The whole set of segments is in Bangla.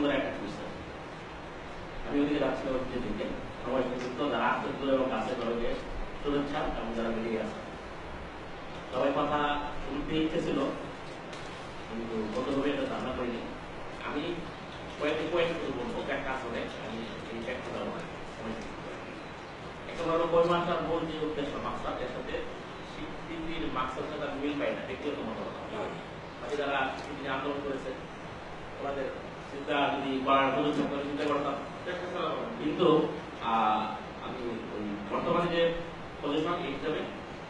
সুন্দর একটা কুইজ। আমি ওদিকে যাচ্ছিলাম ওই দিকে সবাই যুক্ত যারা আত্মীয় এবং কাছে সবাইকে শুভেচ্ছা এবং যারা বেরিয়ে আছে সবাই কথা শুনতে ইচ্ছে ছিল, কিন্তু কতভাবে এটা ধারণা করিনি। আমি কয়েকটি পয়েন্ট শুরু বলবো একটা আসলে আমি এই একটা যাবো একটা হলো পরিমাণটার মূল যে উদ্দেশ্য মাকসাদ এর সাথে স্বীকৃতির মাকসাদের সাথে মিল পাই না, ব্যক্তিগত মতামত। বাকি যারা স্বীকৃতি আন্দোলন করেছে ওনাদের চিন্তা যদি করার চিন্তা করতাম, কিন্তু আমি ওই বর্তমানে যে পজিশন এই হিসাবে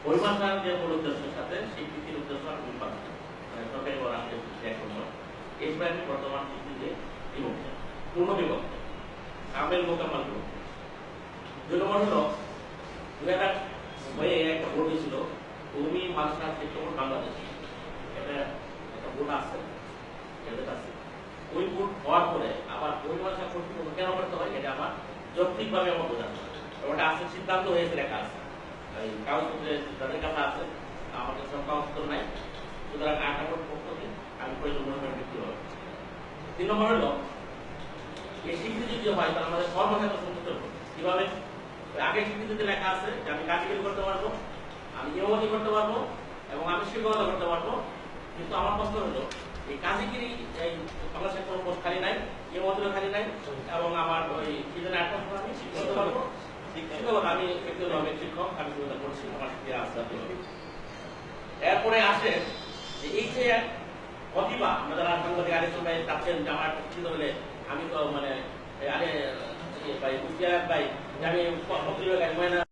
পরিমাণটার যে মূল উদ্দেশ্যের সাথে স্বীকৃতির উদ্দেশ্য আর মিল পাবে মানে সরকারি বা রাষ্ট্রীয় এক নম্বর এই আমি বর্তমান স্বীকৃতিতে বিভক্ত, পূর্ণ বিভক্ত, কামেল মোকাম্মাল বিভক্ত। দুই নম্বর হলো 2000 হয়ে একটা ভোট হয়েছিল ভূমি মাদ্রাসা শিক্ষক বাংলাদেশ, এটা একটা ভোট আছে এদের কাছে। ওই ভোট হওয়ার পরে আবার ভূমি মাদ্রাসা কর্তৃপক্ষ কেন করতে হয় এটা আমার যৌক্তিকভাবে আমার বোঝানো ওটা আছে, সিদ্ধান্ত হয়েছে লেখা আছে এই কাগজপত্রে তাদের কাছে আছে, আমার কাছে কাগজপত্র নাই, সুতরাং আটা ভোট পক্ষকে আমি প্রয়োজন মনে করি ব্যক্তি হবে। 3 নম্বর হলো এই স্বীকৃতি যদি হয় তাহলে আমাদের সর্বক্ষেত্রে সন্তুষ্ট কিভাবে আগে স্বীকৃতিতে লেখা আছে যে আমি কাজীগিরি করতে পারবো, আমি ইমামতি করতে পারবো এবং আমি শিক্ষকতা করতে পারবো। কিন্তু আমার প্রশ্ন হলো এই কাজীগিরি এই বাংলাদেশের কোনো পোস্ট খালি নাই, ইমামতিও খালি নাই এবং আমার ওই সিজনে আমি শিক্ষকতা পারবো, শিক্ষকতা আমি ব্যক্তিগতভাবে শিক্ষক আমি চিন্তা করছি আমার শিক্ষা আসতে। এরপরে আসে যে এই যে প্রতিভা আমরা যারা সাংবাদিক আগে সময় চাচ্ছেন যে আমার চিন্তা হলে আমি তো মানে আরে ভাই ভাই আমি